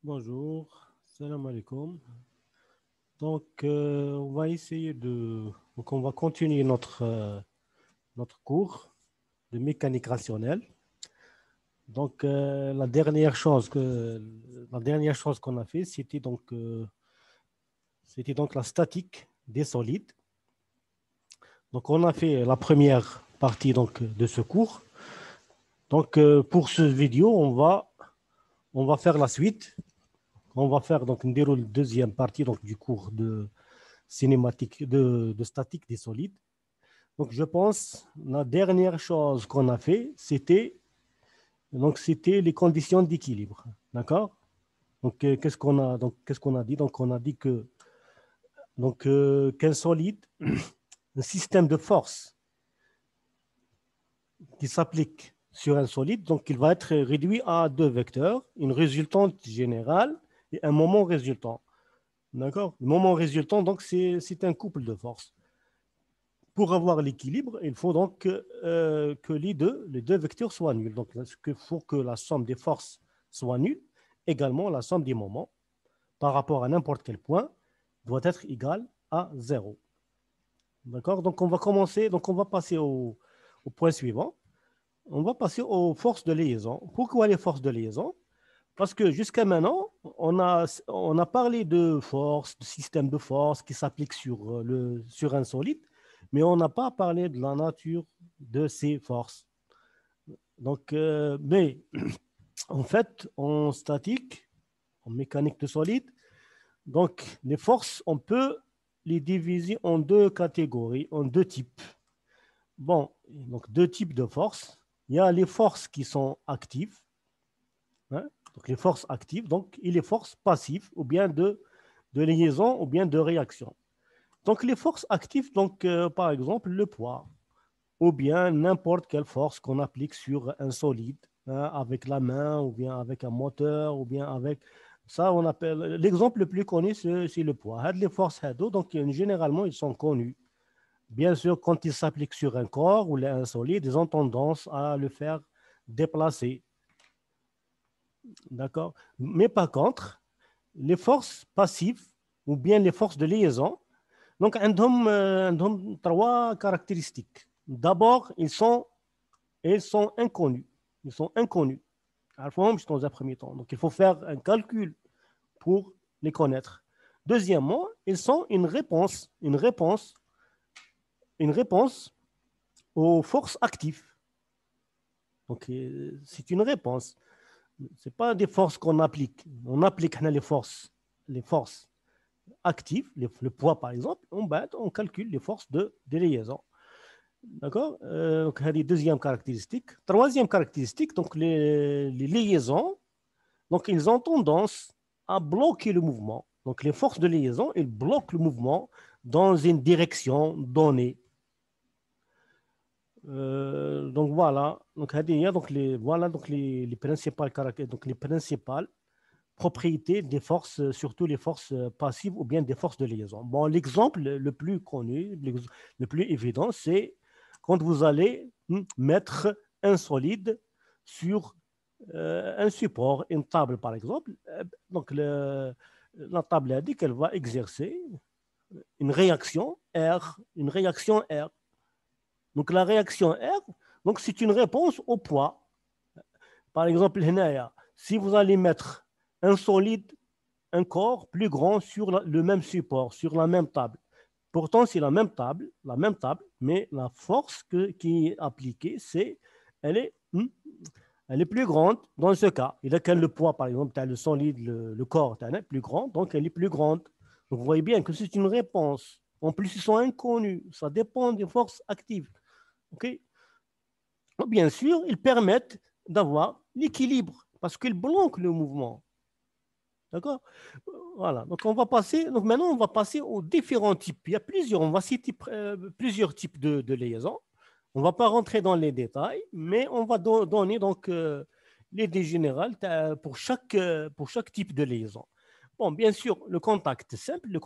Bonjour, salam alaikum. Donc, on va essayer de. Donc, on va continuer notre cours de mécanique rationnelle. Donc, la dernière chose qu'on a fait, c'était donc la statique des solides. Donc, on a fait la première partie donc, de ce cours. Donc, pour ce vidéo, on va faire la suite. On va faire donc une deuxième partie donc, du cours de cinématique de statique des solides. Donc, je pense la dernière chose qu'on a fait, c'était les conditions d'équilibre. D'accord? Donc, qu'est-ce qu'on a dit? Donc, on a dit qu'un solide, un système de force qui s'applique sur un solide, donc il va être réduit à deux vecteurs, une résultante générale et un moment résultant. D'accord? Le moment résultant, donc, c'est un couple de forces. Pour avoir l'équilibre, il faut donc que les deux vecteurs soient nuls. Donc, il faut que la somme des forces soit nulle. Également, la somme des moments par rapport à n'importe quel point doit être égale à 0. D'accord? Donc, on va commencer. Donc, on va passer au point suivant. On va passer aux forces de liaison. Pourquoi les forces de liaison? Parce que jusqu'à maintenant, on a parlé de force, de système de force qui s'applique sur un solide, mais on n'a pas parlé de la nature de ces forces. Donc, mais en fait, en statique, en mécanique de solide, donc les forces, on peut les diviser en deux catégories, en deux types. Bon, donc deux types de forces. Il y a les forces qui sont actives, hein, donc les forces actives, donc, et les forces passives, ou bien de liaison, ou bien de réaction. Donc les forces actives, donc, par exemple, le poids, ou bien n'importe quelle force qu'on applique sur un solide, hein, avec la main, ou bien avec un moteur, ou bien avec... Ça, on appelle... L'exemple le plus connu, c'est le poids. Les forces, donc, généralement, ils sont connus. Bien sûr, quand ils s'appliquent sur un corps ou un solide, ils ont tendance à le faire déplacer. D'accord? Mais par contre, les forces passives ou bien les forces de liaison, donc, ont trois caractéristiques. D'abord, ils sont inconnus. Ils sont inconnus. Dans un premier temps. Donc, il faut faire un calcul pour les connaître. Deuxièmement, ils sont une réponse aux forces actives. Donc, c'est une réponse. Ce n'est pas des forces qu'on applique. On applique les forces actives, le poids par exemple, on calcule les forces de liaison. D'accord? Donc, c'est la deuxième caractéristique. Troisième caractéristique, donc les liaisons, donc ils ont tendance à bloquer le mouvement. Donc les forces de liaison, ils bloquent le mouvement dans une direction donnée. Donc voilà, les principales donc les principales propriétés des forces, surtout les forces passives ou bien des forces de liaison. Bon, l'exemple le plus connu, le plus évident, c'est quand vous allez mettre un solide sur un support, une table par exemple. Donc la table a dit qu'elle va exercer une réaction R. Donc la réaction R, donc c'est une réponse au poids. Par exemple, si vous allez mettre un solide, un corps plus grand sur le même support, sur la même table. Pourtant, c'est la même table, mais la force qui est appliquée, elle est plus grande dans ce cas. Et là, quand le poids, par exemple, tu as le solide, le corps, tu as plus grand, donc elle est plus grande. Donc, vous voyez bien que c'est une réponse. En plus, ils sont inconnus. Ça dépend des forces actives. OK? Bien sûr, ils permettent d'avoir l'équilibre parce qu'ils bloquent le mouvement. D'accord? Voilà. Donc, maintenant, on va passer aux différents types. Il y a plusieurs, on va citer plusieurs types de liaisons. On ne va pas rentrer dans les détails, mais on va donner donc l'idée générale pour chaque type de liaison. Bon, bien sûr, le contact simple, donc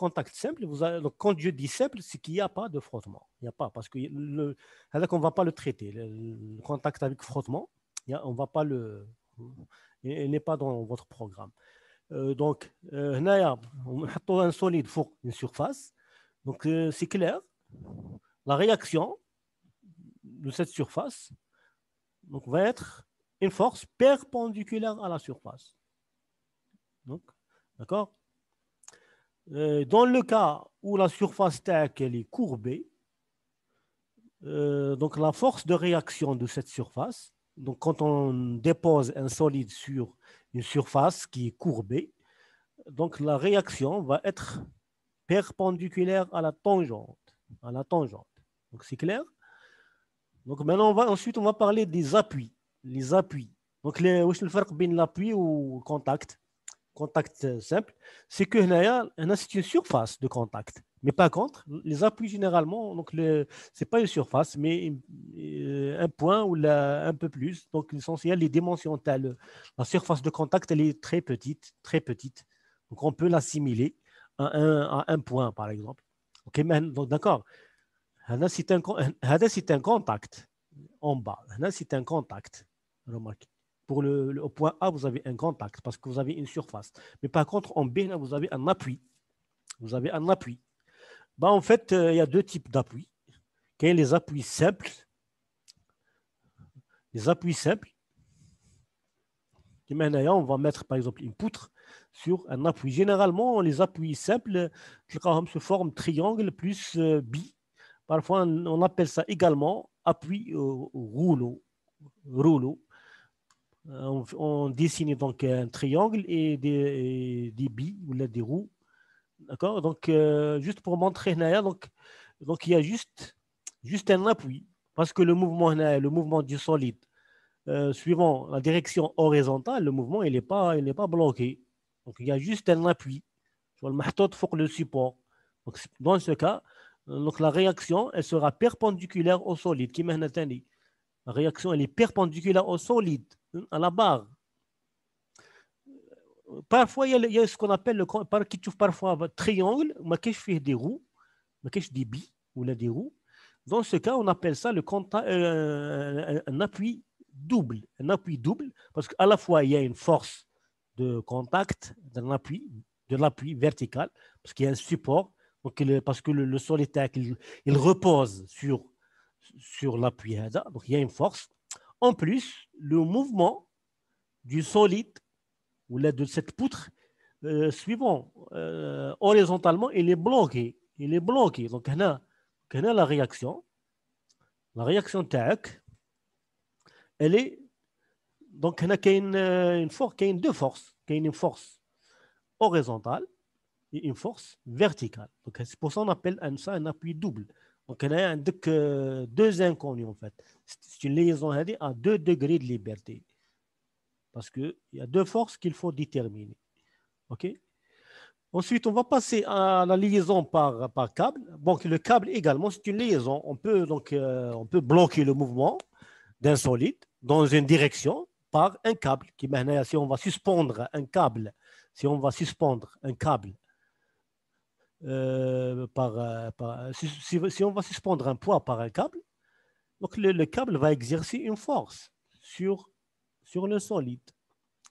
quand je dis simple, c'est qu'il n'y a pas de frottement. Il n'y a pas, parce que on ne va pas le traiter. Le contact avec frottement, on va pas il n'est pas dans votre programme. Donc, هنايا نحطوا un solide فوق une surface. Donc, c'est clair. La réaction de cette surface donc, va être une force perpendiculaire à la surface. Donc, d'accord? Dans le cas où la surface TAC elle est courbée, donc la force de réaction de cette surface, donc quand on dépose un solide sur une surface qui est courbée, donc la réaction va être perpendiculaire à la tangente. À la tangente. Donc c'est clair? Donc maintenant, ensuite, on va parler des appuis. Les appuis. Donc, واش الفرق بين l'appui ou le contact? Contact simple, c'est que c'est une surface de contact. Mais par contre, les appuis généralement, donc ce n'est pas une surface, mais un point ou un peu plus. Donc l'essentiel, les dimensions, la surface de contact, elle est très petite, très petite. Donc on peut l'assimiler à un point, par exemple. Ok, donc d'accord. C'est un contact en bas. C'est un contact. Remarquez. Au point A, vous avez un contact parce que vous avez une surface. Mais par contre, en B, là, vous avez un appui. Vous avez un appui. Ben, en fait, il y a deux types d'appuis. Il y a les appuis simples. Les appuis simples. Et maintenant, on va mettre, par exemple, une poutre sur un appui. Généralement, les appuis simples se forment triangle plus bi. Parfois, on appelle ça également appui rouleau. On dessine donc un triangle et des billes ou des roues. D'accord? Donc, juste pour montrer, donc il y a juste un appui. Parce que le mouvement du solide, suivant la direction horizontale, le mouvement il n'est pas bloqué. Donc, il y a juste un appui sur le marteau pour le support. Donc, dans ce cas, donc, la réaction elle sera perpendiculaire au solide. La réaction elle est perpendiculaire au solide, à la barre. Parfois, il y a ce qu'on appelle qui trouve parfois un triangle, mais qui fait des roues, mais qui des billes ou des roues. Dans ce cas, on appelle ça un appui double. Un appui double, parce qu'à la fois, il y a une force de contact de l'appui vertical, parce qu'il y a un support, donc parce que le solitaire, il repose sur l'appui. Donc, il y a une force. En plus, le mouvement du solide ou de cette poutre, suivant horizontalement, il est bloqué. Il est bloqué. Donc, on a la réaction. La réaction TAC, elle est. Donc, on a une force, il y a deux forces. Il y a une force horizontale et une force verticale. Donc, c'est pour ça qu'on appelle ça un appui double. Donc, on a deux inconnus, en fait. C'est une liaison à 2 degrés de liberté. Parce qu'il y a deux forces qu'il faut déterminer. OK? Ensuite, on va passer à la liaison par câble. Donc, le câble également, c'est une liaison. On peut bloquer le mouvement d'un solide dans une direction par un câble. Si on va suspendre un câble, si on va suspendre un poids par un câble, donc le câble va exercer une force sur le solide.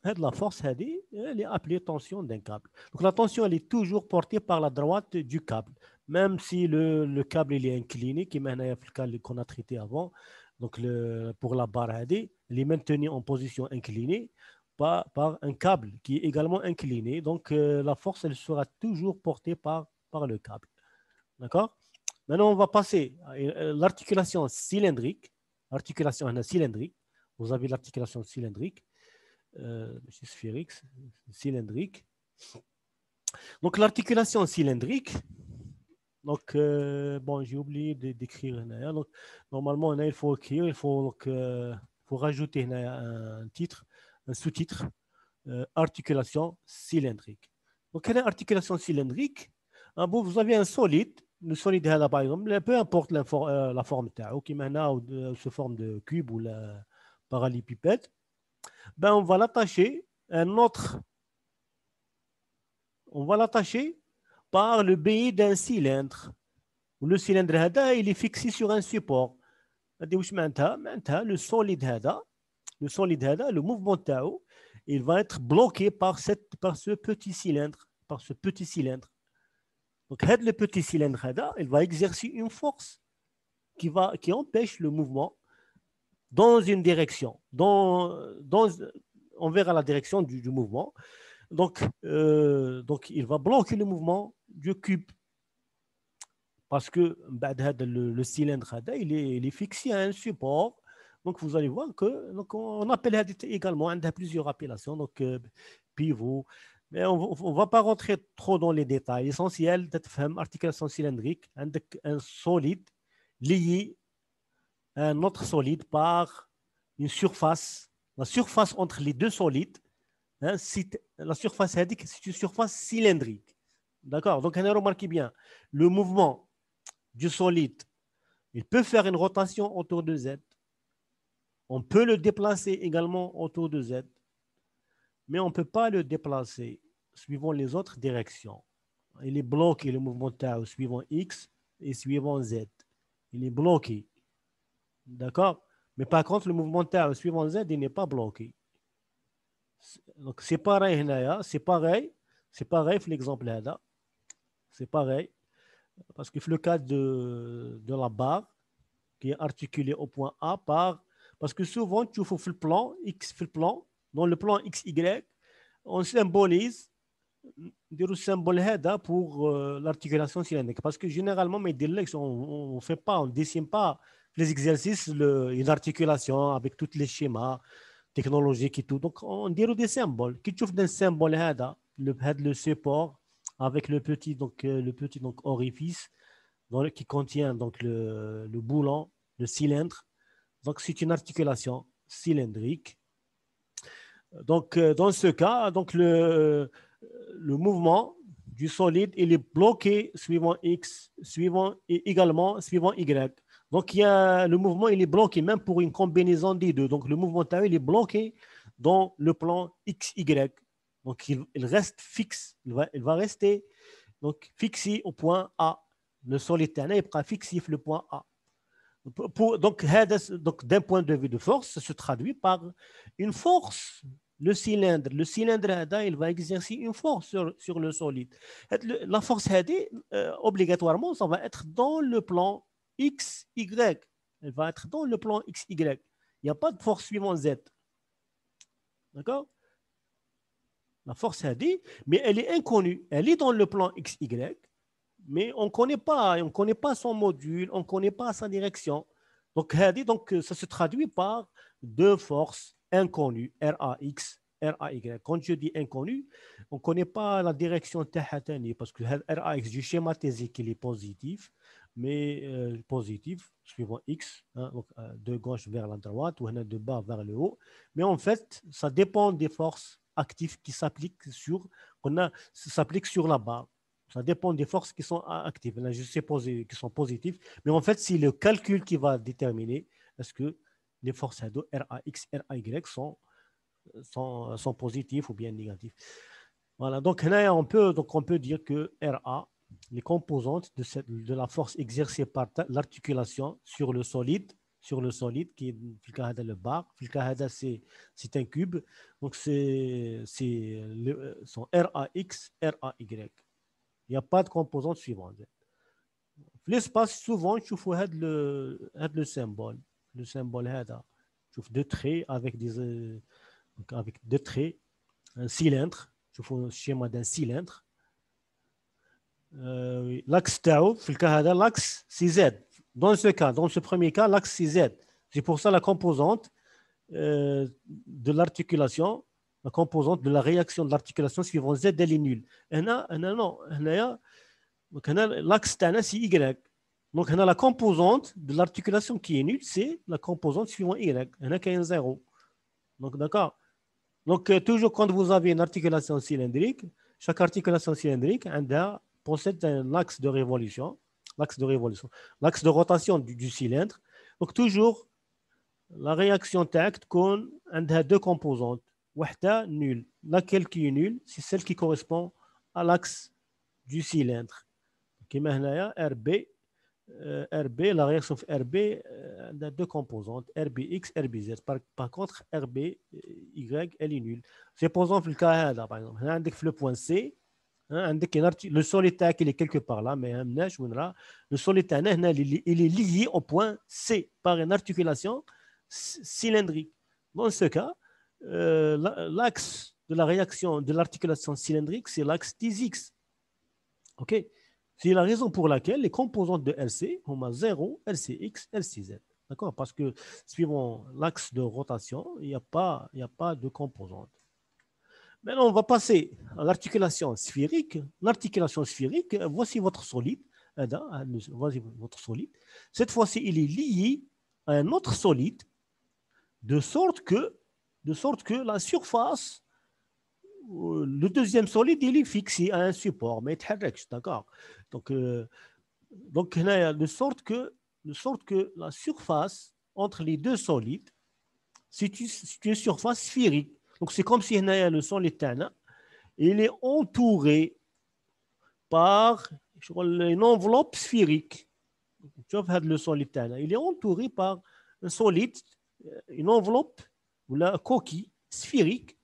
La force elle est appelée tension d'un câble. Donc la tension elle est toujours portée par la droite du câble, même si le câble il est incliné, qui est le cas qu'on a traité avant. Donc pour la barre elle est maintenue en position inclinée par un câble qui est également incliné. Donc la force elle sera toujours portée par le câble. D'accord? Maintenant on va passer à l'articulation cylindrique. L'articulation cylindrique. Vous avez l'articulation cylindrique. Sphérique, cylindrique. Donc l'articulation cylindrique, donc bon j'ai oublié d'écrire. Donc normalement il faut écrire, il faut rajouter un titre, un sous-titre, articulation cylindrique. Donc quelle est l'articulation cylindrique? Bon, vous avez un solide, le solide là par exemple, peu importe la forme qui maintenant sous forme de cube ou la parallépipède. Ben, on va l'attacher par le biais d'un cylindre. Le cylindre il est fixé sur un support. Le solide le mouvement تاعو il va être bloqué par ce petit cylindre, Donc, le petit cylindre, il va exercer une force qui empêche le mouvement dans une direction, envers la direction du mouvement. Donc, il va bloquer le mouvement du cube parce que le cylindre, il est fixé à un support. Donc, vous allez voir que on appelle également, on a plusieurs appellations, donc pivot. Mais on ne va pas rentrer trop dans les détails. L'essentiel d'être fait articulation cylindrique, un solide lié à un autre solide par une surface. La surface entre les deux solides, hein, la surface c'est une surface cylindrique. D'accord? Donc, remarquez bien, le mouvement du solide, il peut faire une rotation autour de Z. On peut le déplacer également autour de Z, mais on ne peut pas le déplacer suivant les autres directions. Il est bloqué, le mouvement tau, suivant X et suivant Z. Il est bloqué. D'accord? Mais par contre, le mouvement tau suivant Z, il n'est pas bloqué. Donc, c'est pareil, c'est pareil. C'est pareil, pour l'exemple là. C'est pareil. Parce que le cas de la barre, qui est articulée au point A parce que souvent, tu fais le plan, dans le plan XY, on symbolise le symbole pour l'articulation cylindrique. Parce que généralement, on fait pas, on ne dessine pas les exercices, une articulation avec tous les schémas technologiques et tout. Donc, on dit des symboles. Qui trouve un symbole, le support avec le petit orifice qui contient donc le boulon, le cylindre. Donc, c'est une articulation cylindrique. Donc, dans ce cas, donc le mouvement du solide, il est bloqué suivant X, et également suivant Y. Donc, le mouvement, il est bloqué même pour une combinaison des deux. Donc, le mouvement tau, il est bloqué dans le plan XY. Donc, il reste fixe. Il va rester donc, fixé au point A. Le solide il sera fixé le point A. Donc, d'un point de vue de force, ça se traduit par une force. Le cylindre, il va exercer une force sur le solide. La force, obligatoirement, ça va être dans le plan XY. Elle va être dans le plan XY. Il n'y a pas de force suivant Z. D'accord? La force, mais elle est inconnue. Elle est dans le plan XY, mais on ne connaît pas son module, on ne connaît pas sa direction. Donc, ça se traduit par deux forces inconnues, RAX, RAY. Quand je dis inconnu, on ne connaît pas la direction tahatani parce que RAX, j'ai schématisé qu'il est positif, mais positif, suivant X, hein, donc, de gauche vers la droite ou de bas vers le haut. Mais en fait, ça dépend des forces actives qui s'appliquent sur la barre. Ça dépend des forces qui sont actives. Là, je sais qui sont positives. Mais en fait, c'est le calcul qui va déterminer est-ce que les forces RAX, RAY sont positifs ou bien négatifs. Voilà. Donc, là, on peut dire que RA, les composantes de la force exercée par l'articulation sur le solide, qui est le bar, c'est un cube. Donc, c'est son RAX, RAY. Il n'y a pas de composante suivante. L'espace, souvent, je trouve le symbole. Le symbole, je trouve deux traits avec deux traits, un cylindre. Je trouve un schéma d'un cylindre. L'axe tau, l'axe c'est Z. Dans ce premier cas, l'axe c'est Z. C'est pour ça la composante de l'articulation, la composante de la réaction de l'articulation suivant Z, elle est nulle. Donc, l'axe c'est Y. Donc, la composante de l'articulation qui est nulle, c'est la composante suivant Y. Il y a un 0. Donc, d'accord. Donc, toujours quand vous avez une articulation cylindrique, chaque articulation cylindrique possède un axe de révolution, l'axe de rotation du cylindre. Donc, toujours, la réaction tact a deux composantes. Wahda nulle. Laquelle qui est nulle, c'est celle qui correspond à l'axe du cylindre. كما هنايا RB, la réaction RB deux composantes, RBX, RBZ. Par contre, RBY, elle est nulle. Supposons le cas, là, par exemple, le point C, le solide il est quelque part là, mais le solide il est lié au point C par une articulation cylindrique. Dans ce cas, l'axe de la réaction de l'articulation cylindrique, c'est l'axe TX. OK? C'est la raison pour laquelle les composantes de LC ont 0, LCX, LCZ. D'accord? Parce que suivant l'axe de rotation, il n'y a pas de composantes. Maintenant, on va passer à l'articulation sphérique. L'articulation sphérique, voici votre solide. Voici votre solide. Cette fois-ci, il est lié à un autre solide de sorte que la surface, le deuxième solide, il est fixé à un support, mais d'accord. Donc, de sorte que la surface entre les deux solides, c'est une surface sphérique. Donc, c'est comme si le solide il est entouré par une enveloppe sphérique. Tu vois, le solide il est entouré par un solide, une enveloppe ou la coquille sphérique,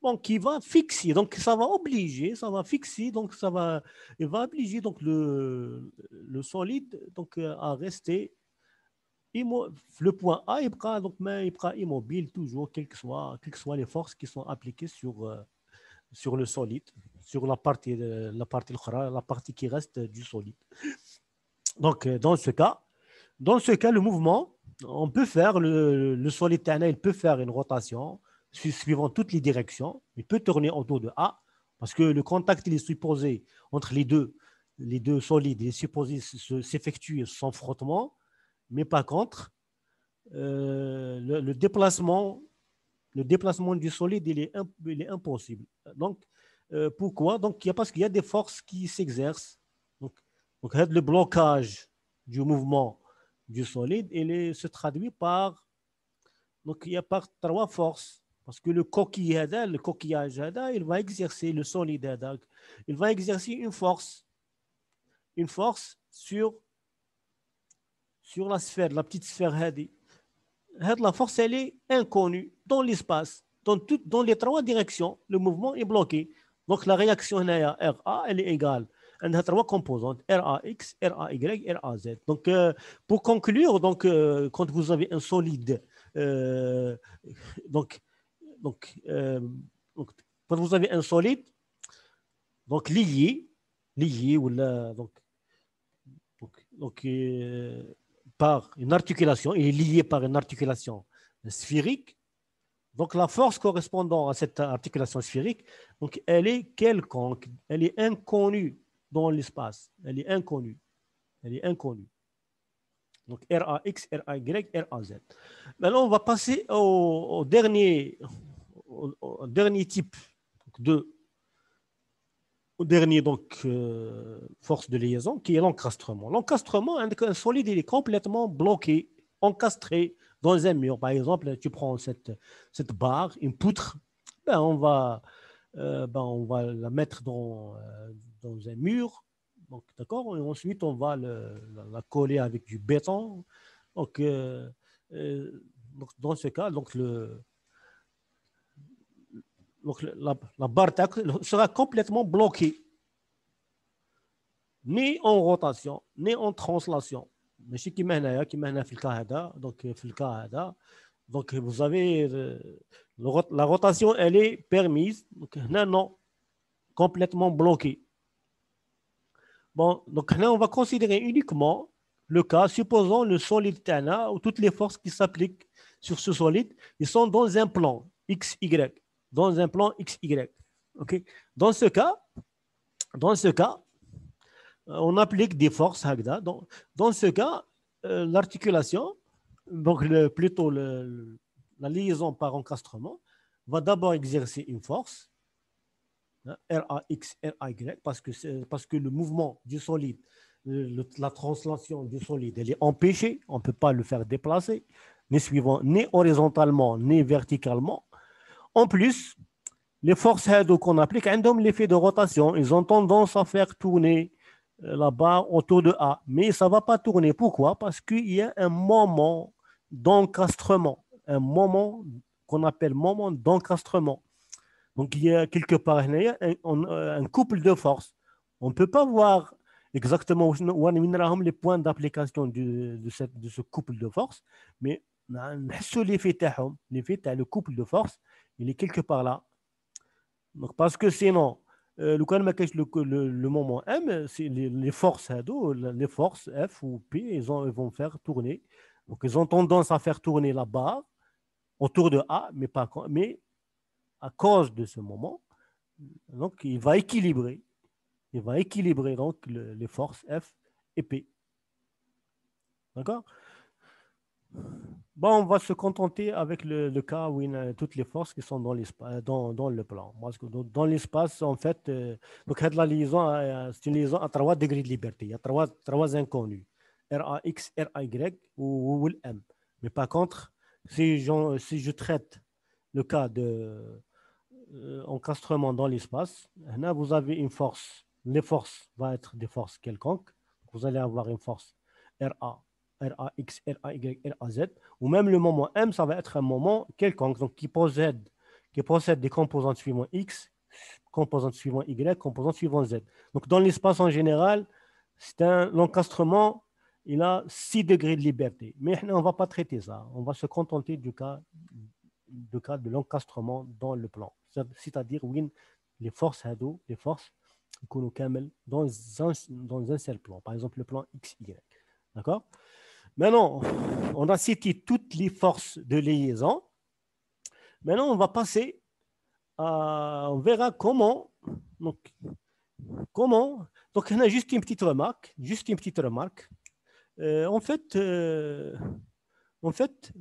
donc qui va fixer. Donc, ça va fixer. Donc, il va obliger donc le solide donc à rester. Le point A, il sera immobile toujours, quelles que soient les forces qui sont appliquées sur le solide, sur la partie qui reste du solide. Donc, dans ce cas, le mouvement, on peut faire le solide, il peut faire une rotation suivant toutes les directions. Il peut tourner autour de A parce que le contact il est supposé entre les deux solides, il est supposé s'effectuer sans frottement. Mais par contre, le déplacement du solide, il est impossible. Donc, pourquoi? Donc, parce qu'il y a des forces qui s'exercent. Donc, le blocage du mouvement du solide, se traduit par, donc, il y a par trois forces. Parce que le coquillage, il va exercer, le solide, il va exercer une force sur la sphère, la petite sphère la force, elle est inconnue dans l'espace. Dans les trois directions, le mouvement est bloqué. Donc, la réaction RA, elle est égale. Elle a trois composantes, RAX, RAY, RAZ. Donc, pour conclure, donc, quand vous avez un solide, quand vous avez un solide, donc lié ou là, par une articulation, il est lié par une articulation sphérique. Donc, la force correspondant à cette articulation sphérique, donc, elle est quelconque, elle est inconnue dans l'espace. Elle est inconnue. Donc, RAX, RAY, RAZ. Maintenant, on va passer au dernier type force de liaison, qui est l'encastrement. L'encastrement, un solide, il est complètement bloqué, encastré dans un mur. Par exemple, tu prends cette barre, une poutre, on va la mettre dans un mur, donc, d'accord, et ensuite on va la coller avec du béton. Donc, dans ce cas, la barre sera complètement bloquée, ni en rotation, ni en translation. Mais ce qui mène à donc vous avez la rotation, elle est permise. Donc, non, complètement bloquée. Bon, donc là, on va considérer uniquement le cas, supposons le solide Tana, où toutes les forces qui s'appliquent sur ce solide, ils sont dans un plan XY. Dans un plan XY. Okay? Dans ce cas, on applique des forces. Dans ce cas, l'articulation, donc plutôt la liaison par encastrement, va d'abord exercer une force, RAX, RAY, parce que le mouvement du solide, la translation du solide, elle est empêchée, on ne peut pas le faire déplacer, ni horizontalement, ni verticalement. En plus, les forces qu'on applique, l'effet de rotation, ils ont tendance à faire tourner la barre autour de A. Mais ça ne va pas tourner. Pourquoi? Parce qu'il y a un moment d'encastrement, un moment qu'on appelle moment d'encastrement. Donc, il y a quelque part un couple de forces. On ne peut pas voir exactement les points d'application de ce couple de forces, mais l'effet le couple de forces, il est quelque part là. Donc, parce que sinon, le moment M, c'est les forces, les forces F ou P, ils vont faire tourner. Donc, ils ont tendance à faire tourner la barre autour de A, mais à cause de ce moment, donc il va équilibrer. Il va équilibrer donc les forces F et P. D'accord? Bon, on va se contenter avec le cas où il y a toutes les forces qui sont dans l'espace, dans le plan. Parce que dans l'espace, en fait, donc la liaison, c'est une liaison à 3 degrés de liberté. Il y a trois inconnus. RAX, RAY ou le M. Mais par contre, si je traite le cas de encastrement dans l'espace, là, vous avez une force. Les forces vont être des forces quelconques. Vous allez avoir une force RA, RAX, RAY, RAZ, ou même le moment M, ça va être un moment quelconque, donc qui possède des composantes suivant X, composantes suivant Y, composantes suivant Z. Donc dans l'espace en général, l'encastrement, il a 6 degrés de liberté. Mais on ne va pas traiter ça. On va se contenter du cas de l'encastrement dans le plan. C'est-à-dire, oui, les forces les forces dans un seul plan. Par exemple, le plan XY. D'accord? Maintenant, on a cité toutes les forces de liaison. Maintenant, on va passer on verra comment. Donc, on a juste une petite remarque. En fait,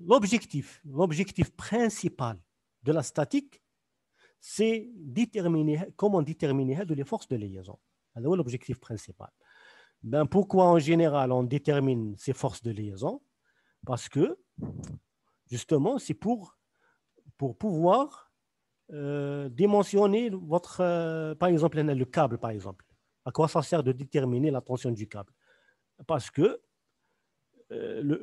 l'objectif principal de la statique, c'est comment déterminer les forces de liaison. Alors, l'objectif principal. Ben, pourquoi en général on détermine ces forces de liaison? Parce que, justement, c'est pour pouvoir dimensionner par exemple, le câble, par exemple. À quoi ça sert de déterminer la tension du câble? Parce que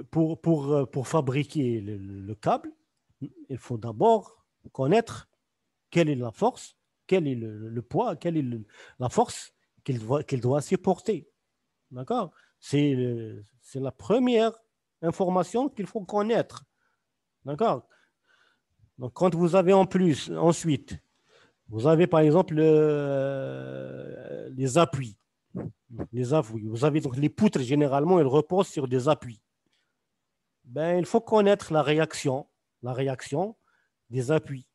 pour fabriquer le câble, il faut d'abord connaître quelle est la force, quel est le poids, quelle est la force qu'il doit supporter. D'accord? C'est la première information qu'il faut connaître. D'accord? Donc, quand vous avez ensuite, vous avez par exemple les appuis. Vous avez donc les poutres, généralement, elles reposent sur des appuis. Ben, il faut connaître la réaction des appuis.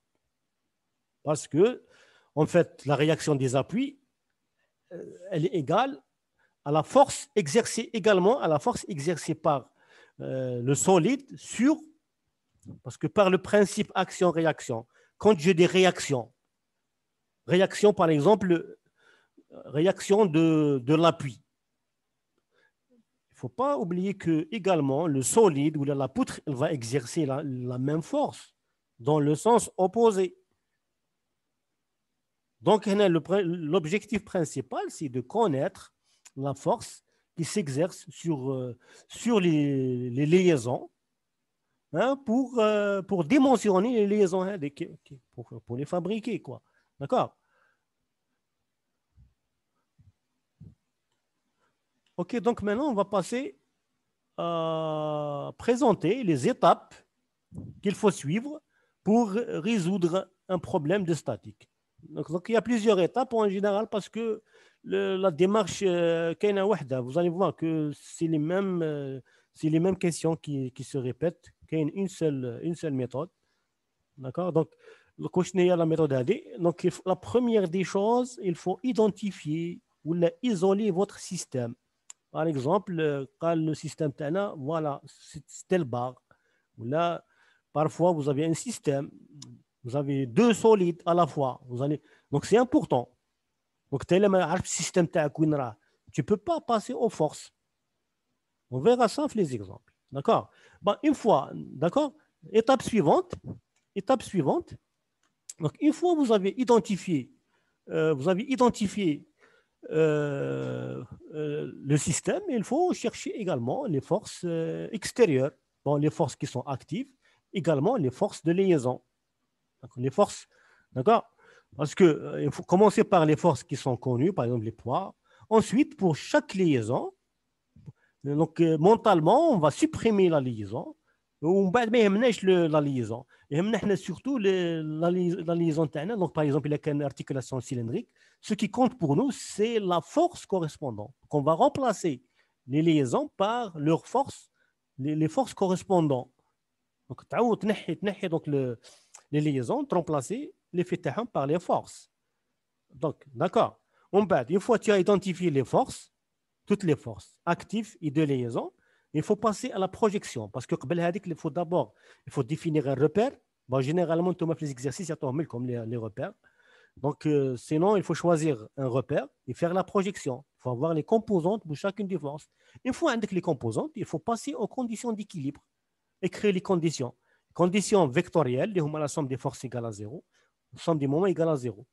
Parce que, en fait, la réaction des appuis, elle est égale à la force exercée par le solide parce que par le principe action-réaction, quand j'ai des réactions par exemple, réaction de l'appui, il ne faut pas oublier que également le solide ou la poutre, elle va exercer la même force dans le sens opposé. Donc, l'objectif principal, c'est de connaître la force qui s'exerce sur les liaisons, hein, pour dimensionner les liaisons, hein, pour les fabriquer, quoi. D'accord? OK, donc maintenant, on va passer à présenter les étapes qu'il faut suivre pour résoudre un problème de statique. Donc, il y a plusieurs étapes en général parce que la démarche, vous allez voir que c'est les mêmes questions qui se répètent, qu'il y a une seule méthode. D'accord? Donc, la méthode AD. Donc, la première des choses, il faut identifier ou isoler votre système. Par exemple, le système TANA, voilà, c'est tel barre. Là, parfois, vous avez un système, vous avez deux solides à la fois. Donc, c'est important. Donc, le système TANA, tu ne peux pas passer aux forces. On verra ça avec les exemples. D'accord? Bon, une fois, d'accord? Étape suivante. Donc, une fois que vous avez identifié le système, il faut chercher également les forces extérieures. Bon, les forces qui sont actives, également les forces de liaison. Donc, les forces, d'accord? Parce que il faut commencer par les forces qui sont connues, par exemple les poids. Ensuite, pour chaque liaison, donc mentalement, on va supprimer la liaison. ومن بعد ما يهمناش لا liaison. يهمنا احنا surtout la liaison تاعنا. Donc par exemple, il y a qu'une articulation cylindrique. Ce qui compte pour nous, c'est la force correspondante. Donc, on va remplacer les liaisons par leurs forces, les forces correspondantes. Donc تعاود تنحي donc les liaisons, remplacer l'effet تاعهم par les forces. Donc d'accord. En بعد, une fois que tu as identifié les forces, toutes les forces actives et de liaison, il faut passer à la projection. Parce que il faut d'abord définir un repère. Bon, généralement, les exercices, il y a comme les repères. Donc, sinon, il faut choisir un repère et faire la projection. Il faut avoir les composantes pour chacune des forces. Une fois avec les composantes, il faut passer aux conditions d'équilibre et créer les conditions. Conditions vectorielles, la somme des forces égale à 0, la somme des moments égale à 0.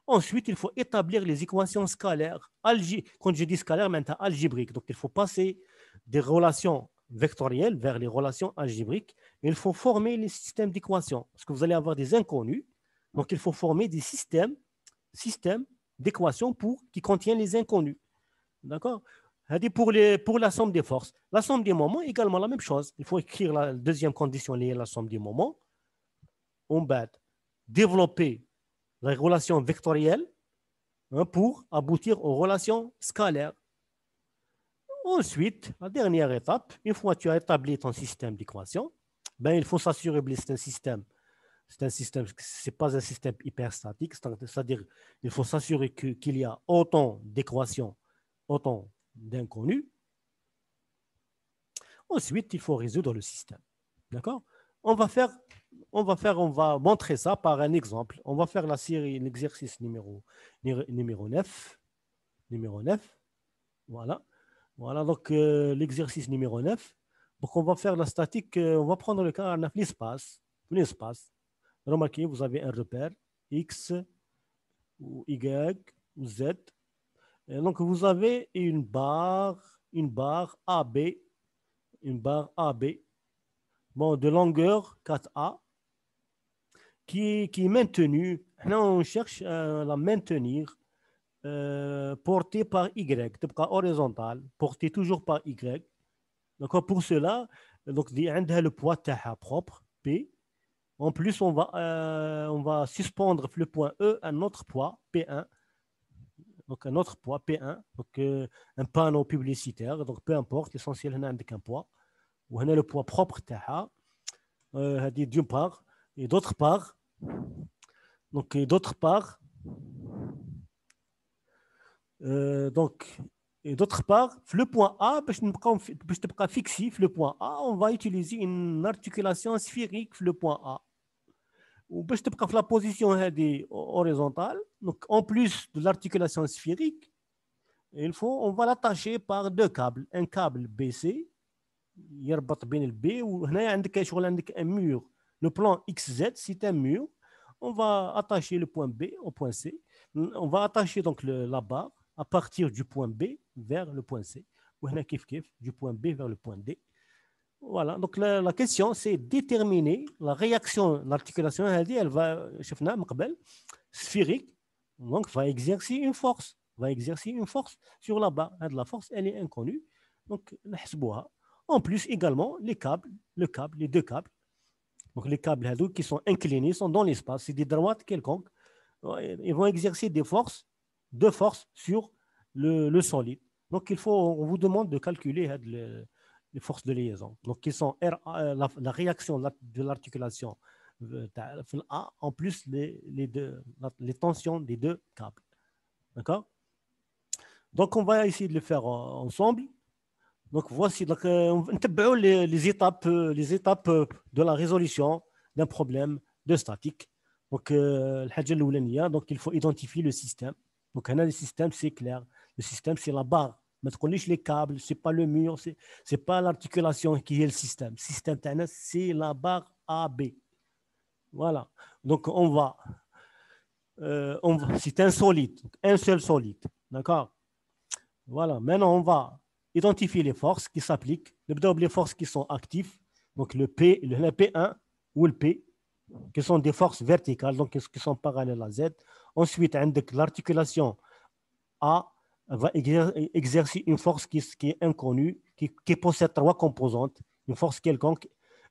Ensuite, il faut établir les équations scalaires. Quand je dis scalaire, maintenant algébrique. Donc, il faut passer des relations vectorielles vers les relations algébriques. Il faut former les systèmes d'équations. Parce que vous allez avoir des inconnus. Donc, il faut former des systèmes d'équations qui contiennent les inconnus. D'accord? Pour la somme des forces. La somme des moments, également la même chose. Il faut écrire la deuxième condition liée à la somme des moments. On va développer les relations vectorielles pour aboutir aux relations scalaires. Ensuite, la dernière étape, une fois que tu as établi ton système d'équations, ben, il faut s'assurer que c'est un système, c'est pas un système hyperstatique, c'est-à-dire il faut s'assurer qu'il y a autant d'équations, autant d'inconnus. Ensuite, il faut résoudre le système. D'accord? On va montrer ça par un exemple. On va faire la série, l'exercice numéro 9. Numéro 9. Voilà. Voilà, donc l'exercice numéro 9. Donc, on va faire la statique. On va prendre le cas de l'espace. L'espace. Remarquez, vous avez un repère X ou Y ou Z. Et donc, vous avez une barre AB, bon, de longueur 4A qui est maintenue. Là, on cherche à la maintenir portée par Y, horizontale, portée toujours par Y. Donc, pour cela, donc, il y a le poids propre, P. En plus, on va suspendre le point E un autre poids, P1. Donc, un autre poids, P1. Donc, un panneau publicitaire. Donc, peu importe, l'essentiel, on a un poids. On a le poids propre, d'une part. Et d'autre part, le point A, pour fixer le point A, on va utiliser une articulation sphérique le point A. Ou pour la position horizontale, donc en plus de l'articulation sphérique, on va l'attacher par deux câbles. Un câble BC, يربط بين البي وهنا عندك شغل عندك un mur. Le plan XZ, c'est un mur. On va attacher le point B au point C. On va attacher donc la barre à partir du point B vers le point C. وهنا كيف du point B vers le point D. Voilà, donc la question c'est déterminer la réaction, l'articulation, elle va, شفنا من قبل, sphérique, donc va exercer une force sur la barre. La force, elle est inconnue, donc نحسبوها. En plus, également, les deux câbles. Donc, les câbles qui sont inclinés, sont dans l'espace. C'est des droites quelconques. Ils vont exercer deux forces sur le solide. Donc, on vous demande de calculer les forces de liaison. Donc, qui sont la réaction de l'articulation A, en plus les tensions des deux câbles. D'accord? Donc, on va essayer de le faire ensemble. Donc voici les étapes de la résolution d'un problème de statique. Donc donc il faut identifier le système. Donc le système c'est clair. Le système c'est la barre. Mais les câbles, c'est pas le mur, c'est pas l'articulation qui est le système. Le système c'est la barre AB. Voilà. Donc c'est un solide, un seul solide. D'accord? Voilà. Maintenant on va identifier les forces qui s'appliquent. Les forces qui sont actives. Donc le P, le P1 ou le P, qui sont des forces verticales, donc qui sont parallèles à Z. Ensuite, l'articulation A va exercer une force qui est inconnue, qui possède trois composantes, une force quelconque,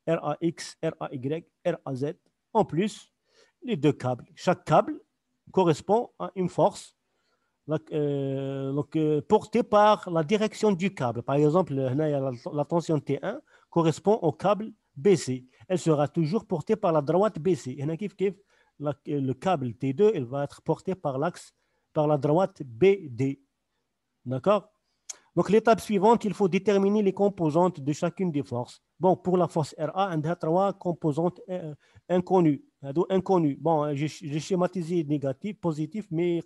RAX, RAY, RAZ. En plus, les deux câbles. Chaque câble correspond à une force portée par la direction du câble. Par exemple, la tension T1 correspond au câble BC. Elle sera toujours portée par la droite BC. Le câble T2, il va être porté par l'axe, par la droite BD. D'accord? Donc, l'étape suivante, il faut déterminer les composantes de chacune des forces. Bon, pour la force RA, on a trois composantes inconnues. Bon, j'ai schématisé négatif, positif, mais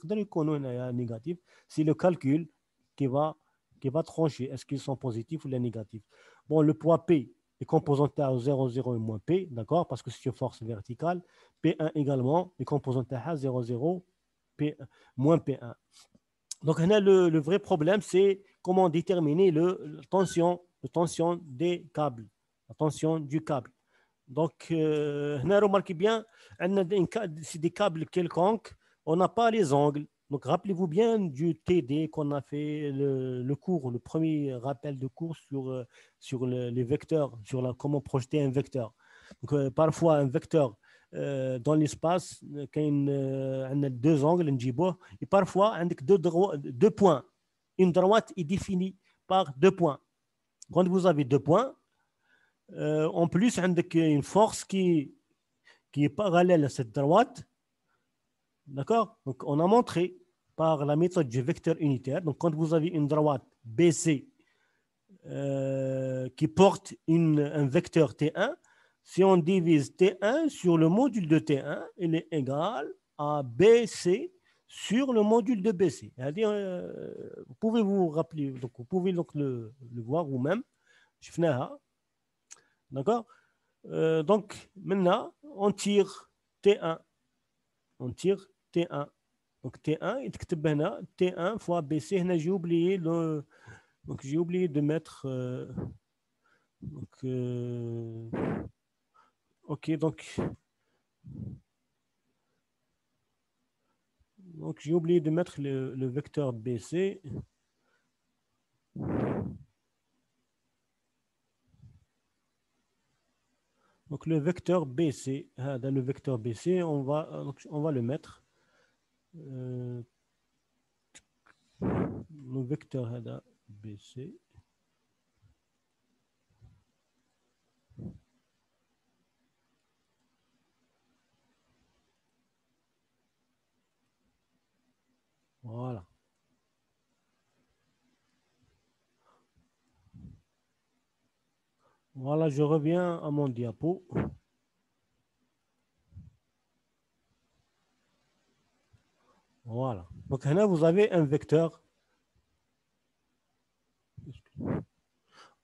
négatif. C'est le calcul qui va, qui va trancher. Est-ce qu'ils sont positifs ou les négatifs? Bon, le poids P est composanté à 0, 0 et moins P, d'accord? Parce que c'est une force verticale. P1 également est composanté à 0, 0, P, moins P1. Donc, le vrai problème, c'est comment déterminer la tension des câbles, la tension du câble. Donc, remarquez bien, c'est des câbles quelconques, on n'a pas les angles. Donc, rappelez-vous bien du TD qu'on a fait le cours, le premier rappel de cours sur les vecteurs, comment projeter un vecteur. Donc, parfois, un vecteur dans l'espace, on a deux angles, et parfois, on a deux points. Une droite est définie par deux points. Quand vous avez deux points, en plus, on a une force qui est parallèle à cette droite. D'accord? Donc, on a montré par la méthode du vecteur unitaire. Donc, quand vous avez une droite BC qui porte un vecteur T1, si on divise T1 sur le module de T1, il est égal à BC sur le module de BC. C'est-à-dire, vous pouvez vous rappeler, donc vous pouvez donc le voir vous-même. Je fais là. D'accord? Donc, maintenant, on tire T1. On tire T1. Donc, T1, T1 fois BC. J'ai oublié donc, j'ai oublié de mettre. OK, donc j'ai oublié de mettre le vecteur BC. Donc le vecteur BC, dans le vecteur BC, on va le mettre. Le vecteur BC. Voilà. Voilà, je reviens à mon diapo. Voilà. Donc là, vous avez un vecteur.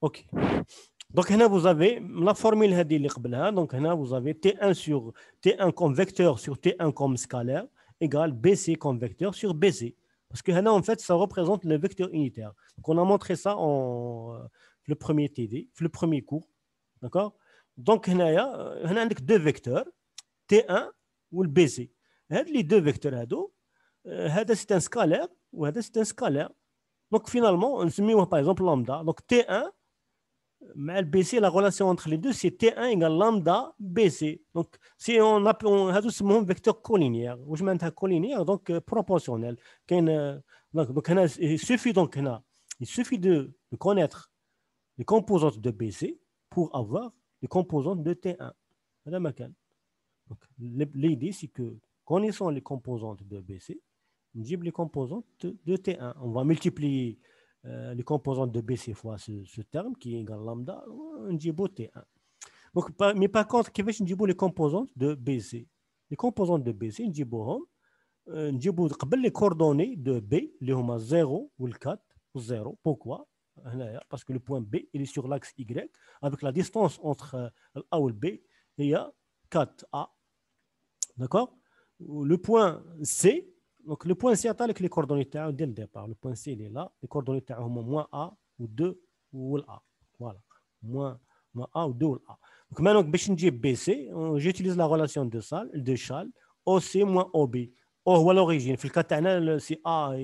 OK. Donc là, vous avez la formule اللي قبلها. Donc là, vous avez T1 sur T1 comme vecteur sur T1 comme scalaire égale BC comme vecteur sur BC. Parce que là, en fait, ça représente le vecteur unitaire. Donc, on a montré ça le premier TD, le premier cours. D'accord? Donc, on a deux vecteurs, T1 ou le BC. Les deux vecteurs, c'est un scalaire ou c'est un scalaire. Donc, finalement, on se met par exemple lambda. Donc, T1, mais BC, la relation entre les deux, c'est T1 égale lambda BC. Donc, si on appelle un vecteur collinéaire, ou je mets un collinéaire, donc proportionnel. Donc, il suffit de connaître les composantes de BC pour avoir les composantes de T1. Donc, l'idée, c'est que connaissant les composantes de BC, on dit les composantes de T1. On va multiplier les composantes de BC fois ce terme qui est égal à lambda, on dit T1. Donc, mais par contre, qu'est-ce que les composantes de BC? Les composantes de BC, on dit les coordonnées de B, les 0 ou le 4 ou 0. Pourquoi? Parce que le point B, il est sur l'axe Y, avec la distance entre A ou le B, il y a 4A. D'accord? Le point C, donc le point C avec les coordonnées dès le départ. Le point C, il est là. Les coordonnées moins A ou 2 ou A. Voilà. Moins A ou 2 ou A. Donc maintenant, BC, j'utilise la relation de Chasles, OC moins OB. O à l'origine, في الكا c'est A,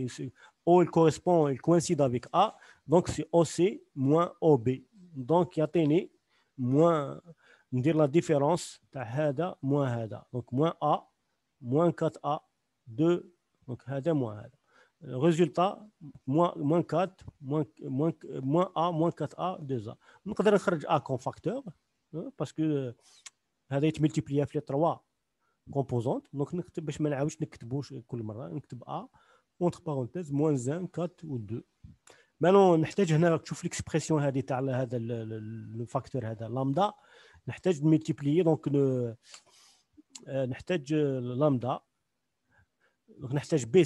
O il correspond, il coïncide avec A, donc c'est OC moins OB. Donc il y a moins, dire la différence, هذا moins هذا. Donc moins A, moins 4A, 2, donc هذا moins هذا. Résultat, moins 4, moins A, moins 4A, 2A. نقدر نخرج A comme facteur, parce que هذا يتملتيبليا في 3 composantes. Donc نكتب باش ما نعاودش نكتبوش كل مره نكتب A entre parenthèses moins 1 4 ou 2. maintenant نحتاج هنا تشوف ليكسبرسيون هذه تاع هذا لو فاكتور هذا لامدا نحتاج نملتيبليي دونك نحتاج لامدا دونك نحتاج بي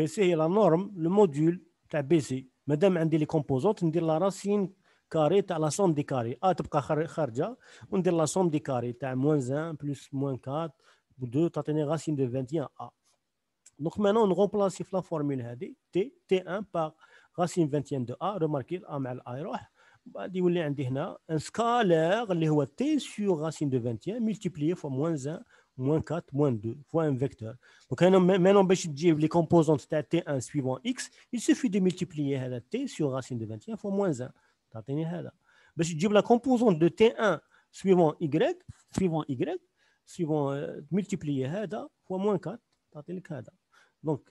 سي هي لا نورم لو موديول تاع بي سي مادام عندي لي كومبوزونت ندير لا راسين كاري تاع لا سوم دي كاري تبقى خارجه وندير لا سوم دي كاري تاع moins 1 plus moins 4 ou 2 تعطيني racine de 21 A. Donc maintenant on remplace la formule هذه T1 par racine 21 de A. remarquez A مع A يروح بعد يولي عندي هنا un scalaire اللي هو T sur racine de 21 multiplié fois moins 1 moins 4 moins 2 fois un vecteur. Donc maintenant باش تجيب les composantes تاع T1 suivant X il suffit de multiplier هذا T sur racine de 21 fois moins 1 تعطيني هذا. باش تجيب la composante de T1 suivant Y suivant multiplier هذا fois moins 4 تعطي لك هذا. Donc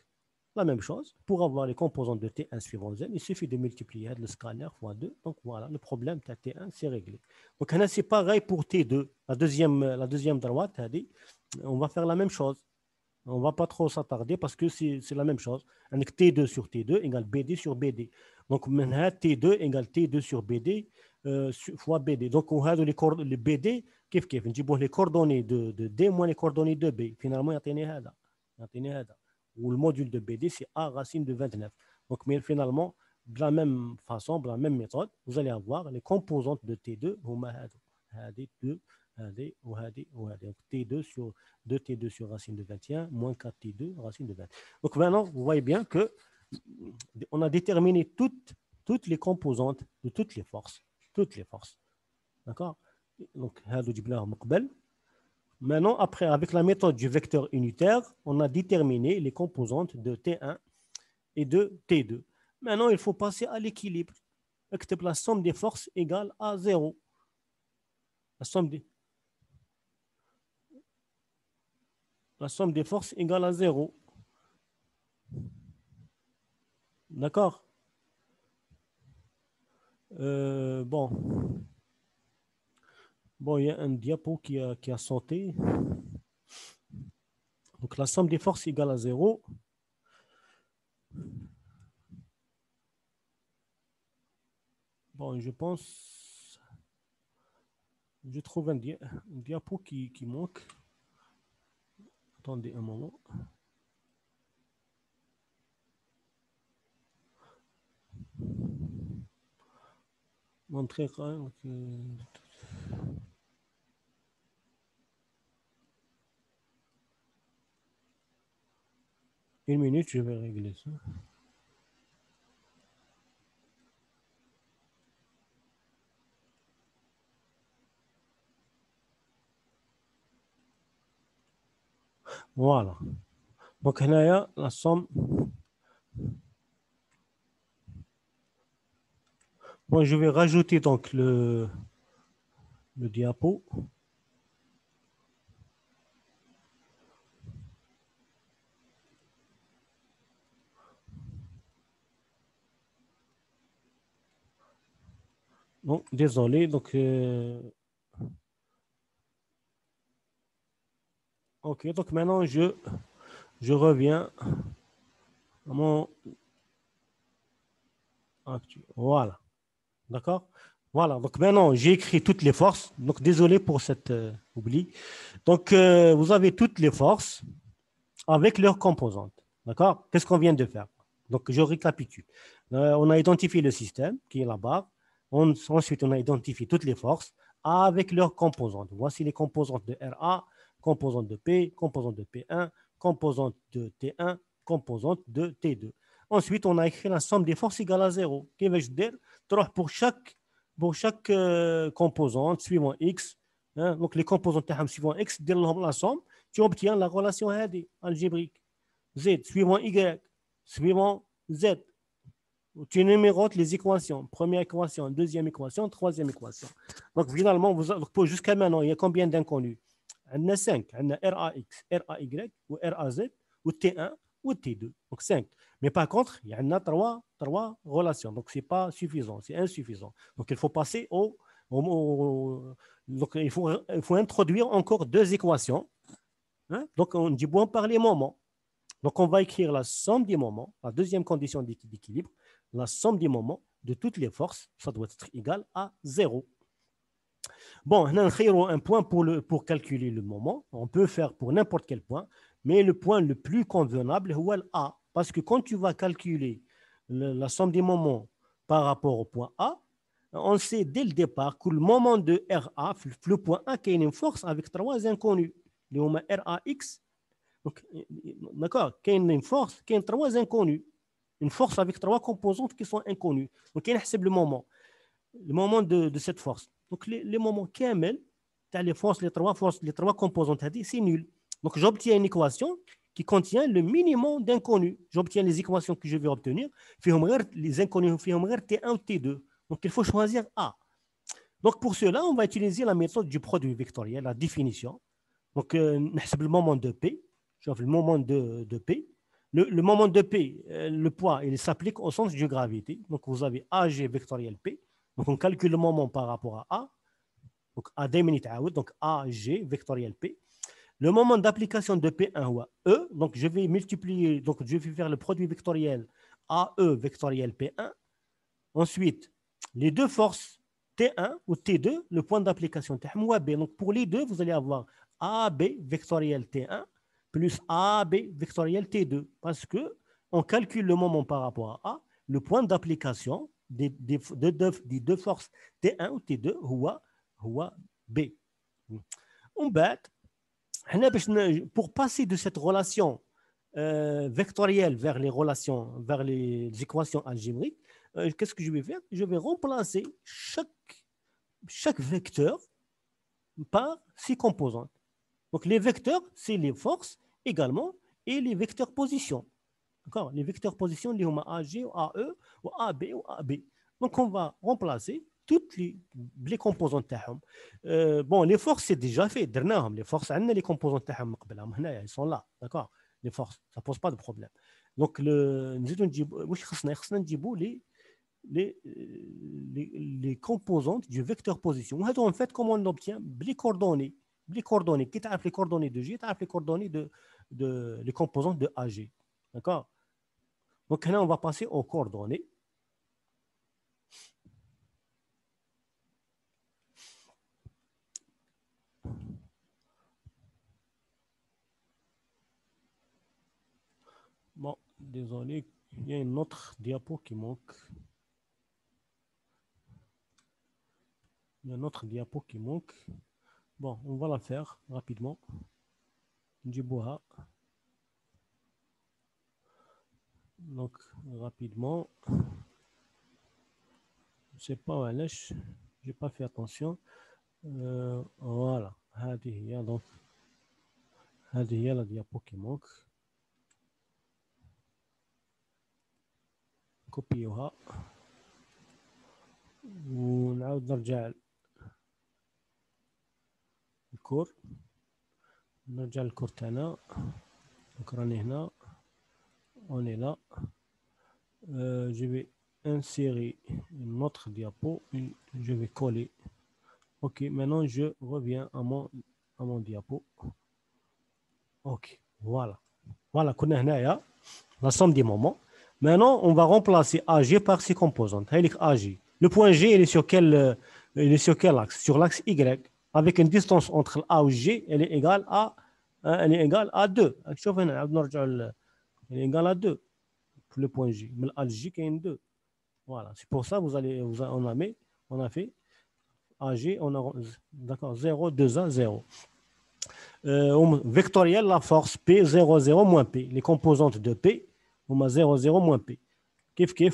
la même chose, pour avoir les composantes de T1 suivant Z, il suffit de multiplier le scalaire fois 2. Donc voilà, le problème de T1, c'est réglé. Donc c'est pareil pour T2. La deuxième droite, on va faire la même chose. On ne va pas trop s'attarder parce que c'est la même chose. Avec T2 sur T2 égale BD sur BD. Donc maintenant, T2 égale T2 sur BD fois BD. Donc on a les BD, كيف les coordonnées de D moins les coordonnées de B. Finalement, يعطيني هذا. Où le module de BD, c'est A racine de 29. Donc, mais finalement, de la même façon, de la même méthode, vous allez avoir les composantes de T2, donc T2 sur 2T2 sur racine de 21, moins 4T2 racine de 20. Donc maintenant, vous voyez bien que on a déterminé toutes les composantes de toutes les forces. D'accord? Donc, maintenant, après, avec la méthode du vecteur unitaire, on a déterminé les composantes de T1 et de T2. Maintenant, il faut passer à l'équilibre. La somme des forces égale à 0. La somme des forces égale à 0. D'accord? Bon, il y a un diapo qui a sauté. Donc, la somme des forces égale à 0. Bon, je pense... Je trouve un diapo qui manque. Attendez un moment. Montrer quand même que... Une minute, je vais régler ça. Voilà. Donc, là, la somme. Bon, je vais rajouter donc le diapo. Bon, désolé. Donc, ok. Donc, maintenant, je reviens à mon actuel. Voilà. D'accord? Voilà. Donc, maintenant, j'ai écrit toutes les forces. Donc, désolé pour cet oubli. Donc, vous avez toutes les forces avec leurs composantes. D'accord? Qu'est-ce qu'on vient de faire? Donc, je récapitule. On a identifié le système, qui est la barre. Ensuite, on a identifié toutes les forces avec leurs composantes. Voici les composantes de RA, composantes de P, composantes de P1, composantes de T1, composantes de T2. Ensuite, on a écrit la somme des forces égale à 0. Qui veut dire pour chaque pour chaque composante suivant X, hein, donc les composantes suivant X, la somme, tu obtiens la relation algébrique. Z suivant Y, suivant Z. Tu numérotes les équations. Première équation, deuxième équation, troisième équation. Donc finalement, jusqu'à maintenant, il y a combien d'inconnus? On a 5. On a RAX, RAY, ou RAZ, ou T1, ou T2. Donc 5. Mais par contre, il y en a trois relations. Donc ce n'est pas suffisant, c'est insuffisant. Donc il faut passer donc il faut introduire encore deux équations. Hein? Donc on dit bon par les moments. Donc on va écrire la somme des moments, la deuxième condition d'équilibre, la somme des moments de toutes les forces, ça doit être égal à 0. Bon, on a un point pour calculer le moment. On peut faire pour n'importe quel point, mais le point le plus convenable est A. Parce que quand tu vas calculer la somme des moments par rapport au point A, on sait dès le départ que le moment de RA, le point A, qui a une force avec trois inconnus. Le moment RAX, d'accord, qui a une force, qui a trois inconnus. Une force avec trois composantes qui sont inconnues. Donc, il y a le moment de cette force. Donc, les moments KML, tu as les trois composantes, c'est nul. Donc, j'obtiens une équation qui contient le minimum d'inconnus. J'obtiens les équations que je vais obtenir. Les inconnus, T1 ou T2. Donc, il faut choisir A. Donc, pour cela, on va utiliser la méthode du produit vectoriel, la définition. Donc, le moment de P. Le moment de P. Le moment de P, le poids, il s'applique au sens de gravité. Donc, vous avez AG vectoriel P. Donc, on calcule le moment par rapport à A. Donc, A donc AG vectoriel P. Le moment d'application de P1 ou E, donc je vais multiplier, donc je vais faire le produit vectoriel AE vectoriel P1. Ensuite, les deux forces T1 ou T2, le point d'application T1 ou B. Donc, pour les deux, vous allez avoir AB vectoriel T1 plus AB vectoriel T2, parce qu'on calcule le moment par rapport à A, le point d'application des deux forces T1 ou T2 ou B. En fait, pour passer de cette relation vectorielle vers les équations algébriques, qu'est-ce que je vais faire? Je vais remplacer chaque vecteur par ses composantes. Donc, les vecteurs, c'est les forces également et les vecteurs position. D'accord? Les vecteurs position, les AG, ou AE, ou AB, ou AB. Donc, on va remplacer toutes les composantes. Bon, les forces, c'est déjà fait. Les forces, les composantes, elles sont là. D'accord? Les forces, ça ne pose pas de problème. Donc, les composantes du vecteur position. En fait, comment on obtient les coordonnées? Les coordonnées. Qui t'a les coordonnées de G, t'as les coordonnées les composantes de AG. D'accord? Donc là, on va passer aux coordonnées. Bon, désolé, il y a une autre diapo qui manque. Il y a une autre diapo qui manque. Bon, on va la faire rapidement. Djiboha. Donc, rapidement. Je ne sais pas, je n'ai pas fait attention. Voilà. Donc, هذه هي la diapo qui manque. كوبيوها ونعاود نرجع الكور تاعنا. دونك راني هنا on est là. Je vais insérer une autre diapo, je vais coller. Ok, maintenant je reviens à mon diapo. Ok, voilà. Voilà, la somme des moments. Maintenant, on va remplacer AG par ses composantes. AG. Le point G, il est sur quel axe? Sur l'axe Y, avec une distance entre A et G, elle est égale à 2. Elle est égale à 2 pour le point G. Mais l'G qui est 2. Voilà. C'est pour ça on a fait AG, d'accord, 0, 2A, 0. Vectoriel, la force P, 0, 0, moins P. Les composantes de P, on a 0, 0, moins P.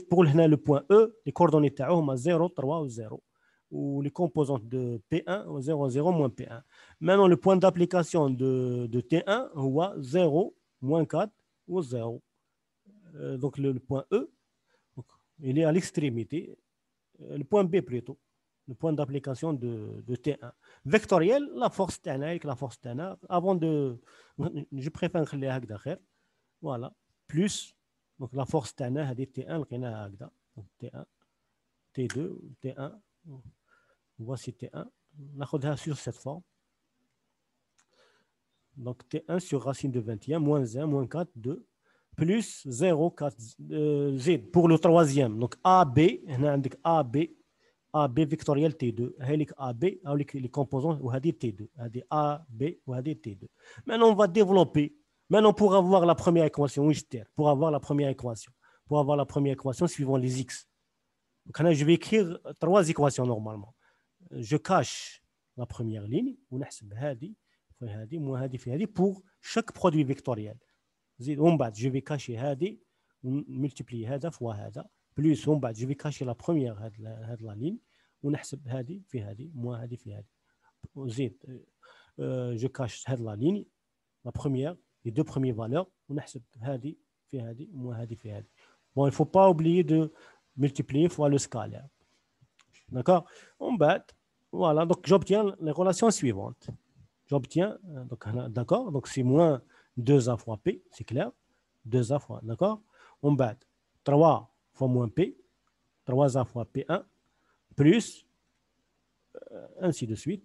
Pour le point E, les coordonnées 0, 3 ou 0. ou les composantes de P1 ou 0, 0, moins P1. Maintenant, le point d'application de T1, هو 0, moins 4 ou 0. Donc, le point E, donc, il est à l'extrémité. Le point B plutôt, le point d'application de T1. Vectoriel, la force T1 avec la force T1, avant de. Je préfère نخليها هكذا خير. Voilà. Plus, donc la force T1, هذه T1 لقيناها هكذا. Donc T1, T2, T1. Voici T1. ناخذها sur cette forme. Donc T1 sur racine de 21, moins 1, moins 4, 2, plus 0, 4, Z pour le troisième. Donc AB, هنا عندك AB vectoriel T2. هذيك AB, avec les composants, وهذه T2. هذه AB وهذه T2. Maintenant, on va développer. Maintenant, pour avoir la première équation, pour avoir la première équation suivant les X. Donc là, je vais écrire 3 équations normalement. Je cache la première ligne, ونحسب هذه في هذه moins هذه في هذه pour chaque produit vectoriel. ومن بعد je vais cacher هذه multiplier هذا fois هذا plus ومن بعد je vais cacher la première هذه la ligne ونحسب هذه في هذه moins هذه في هذه. وزيد je cache هذه la ligne la première les deux premières valeurs ونحسب هذه في هذه moins هذه في هذه. Bon, il ne faut pas oublier de multiplier fois le scalaire. D'accord? En bas, voilà, donc j'obtiens les relations suivantes. J'obtiens, donc, d'accord, donc c'est moins 2A fois P, c'est clair, 2A fois, d'accord? En bas, 3 fois moins P, 3A fois P1, plus, ainsi de suite.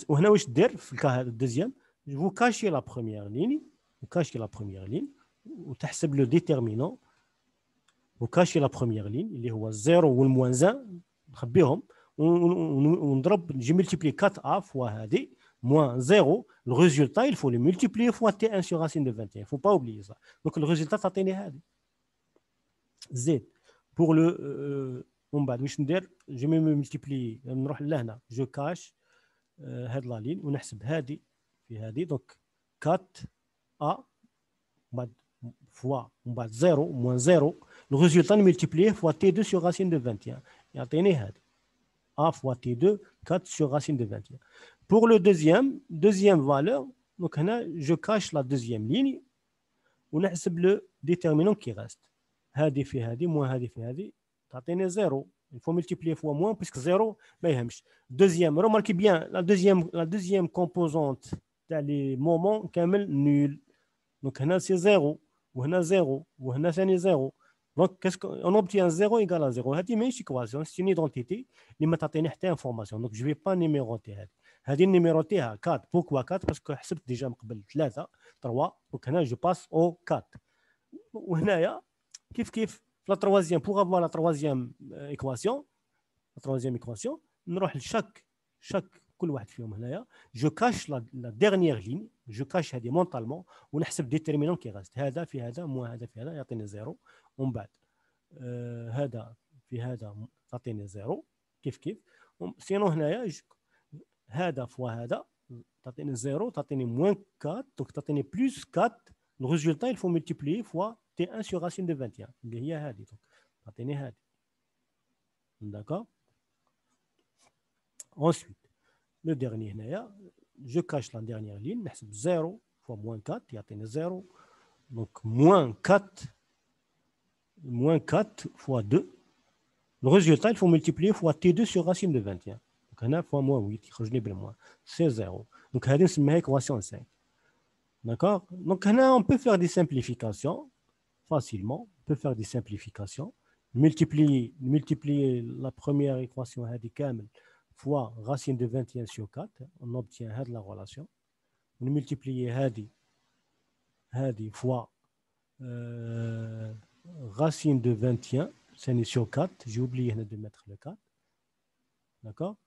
وهنا واش دير في الكا هذا الدوزيام vous cachez la première ligne وتحسب le déterminant. Vous cachez la première ligne, اللي هو 0 ou le moins 1, نخبيهم ونضرب, j'ai multiplié 4A fois هذه moins 0, le résultat il faut le multiplier fois T1 sur racine de 21, il ne faut pas oublier ça. Donc le résultat تعطيني هذه. Z pour le ومن بعد واش ندير, je vais multiplier, نروح لهنا, je cache هذه la ligne ونحسب هذه في هذه, donc 4A بعد fois 0 moins 0, le résultat multiplié fois T2 sur racine de 21. يعطيني هذه A fois T2, 4 sur racine de 21. Pour le deuxième valeur, donc هنا je cache la deuxième ligne ونحسب le déterminant qui reste. هذه في هذه moins هذه في هذه تعطيني 0. Il faut multiplier fois moins puisque 0 ما يهمش. Deuxième, remarquez bien, la deuxième composante تاع les moments كامل nul. Donc هنا c'est 0 وهنا 0 وهنا ثاني 0. Donc qu'est-ce qu'on obtient 0 égale à 0. هذه ماشي équation, c'est une identité اللي ما تعطيني حتى information. Donc je vais pas numéroter هذه نيميروتيها 4. Pourquoi 4 parce que حسبت déjà من قبل 3 3. Donc هنا je passe au 4. وهنايا كيف la troisième, pour avoir la troisième équation, نروح لchaque كل واحد فيهم هنايا, je cache la dernière ligne, je cache هذه mentalement ونحسب déterminant qui reste. هذا في هذا moins هذا في هذا يعطيني 0. ومن بعد هذا في هذا تعطيني 0 كيف سينو هنايا هذا فوا هذا تعطيني 0 تعطيني moins 4 donc تعطيني plus 4. Le résultat il faut multiplier fois T1 sur racine de 21 اللي هي هذه. donc تعطيني هذه. D'accord? Ensuite, le dernier هنايا, je cache la dernière ligne, نحسب 0 fois moins 4 يعطيني 0. Donc moins 4 fois 2. Le résultat, il faut multiplier fois T2 sur racine de 21. Donc هنا fois moins 8 يخرج لي بالmoin. C'est 0. Donc هذه نسميها équation 5. D'accord? Donc هنا on peut faire des simplifications facilement. On peut faire des simplifications. Multiplier la première équation هذه كامل fois racine de 21 sur 4, on obtient la relation. On multiplie هذه fois racine de 21 c'est sur 4. J'ai oublié de mettre le 4. D'accord?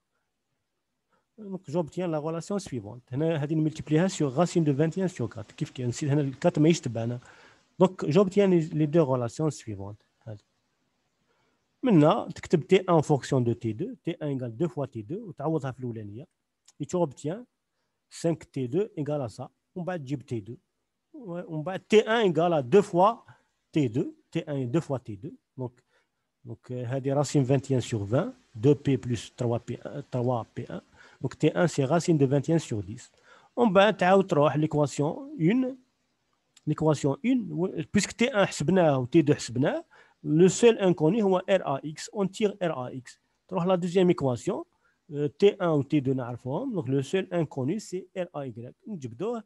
Donc j'obtiens la relation suivante. هذه نملتيبليها sur racine de 21 sur 4. كيف نسيت هنا 4 ماهيش تبعنا. Donc j'obtiens les deux relations suivantes. Maintenant, تكتب T1 en fonction de T2. T1 égale 2 fois T2 وتعوضها في الأولانية. Et tu obtiens 5T2 égale à ça. On va dire T2. On va T1 égale à 2 fois T2. T1 est 2 fois T2. Donc Donc, هذه racine 21 sur 20, 2P plus 3P1, 3P1. Donc, T1, c'est racine de 21 sur 10. On va تعاود l'équation 1. L'équation 1, puisque T1 حسبناه ou T2 حسبناه, le seul inconnu est RAX. On tire RAX. Donc, la deuxième équation, T1 ou T2 نعرفهم. Donc, le seul inconnu, c'est RAY. نجبدوه.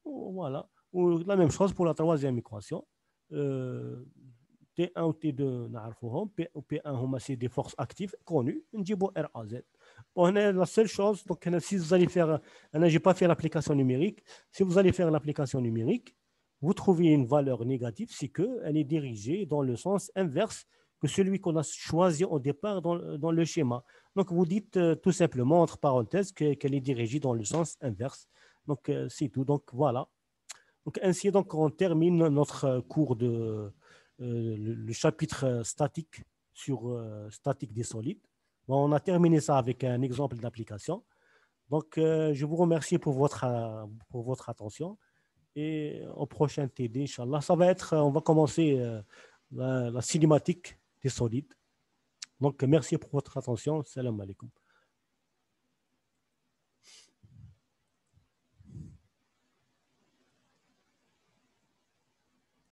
Voilà. Ou la même chose pour la troisième équation. T1 ou T2 نعرفوهم. P1 c'est des forces actives connues. نجيبوا RAZ. Bon, la seule chose, donc si vous allez faire, je n'ai pas fait l'application numérique. Si vous allez faire l'application numérique, vous trouvez une valeur négative, c'est qu'elle est dirigée dans le sens inverse que celui qu'on a choisi au départ dans le schéma. Donc, vous dites tout simplement, entre parenthèses, qu'elle est dirigée dans le sens inverse. Donc, c'est tout. Donc, voilà. Donc, ainsi, donc, on termine notre cours de le chapitre statique sur statique des solides. Bon, on a terminé ça avec un exemple d'application. Donc, je vous remercie pour votre attention. Et au prochain TD, Inch'Allah, on va commencer la cinématique des solides. Donc, merci pour votre attention. Salam alaikum.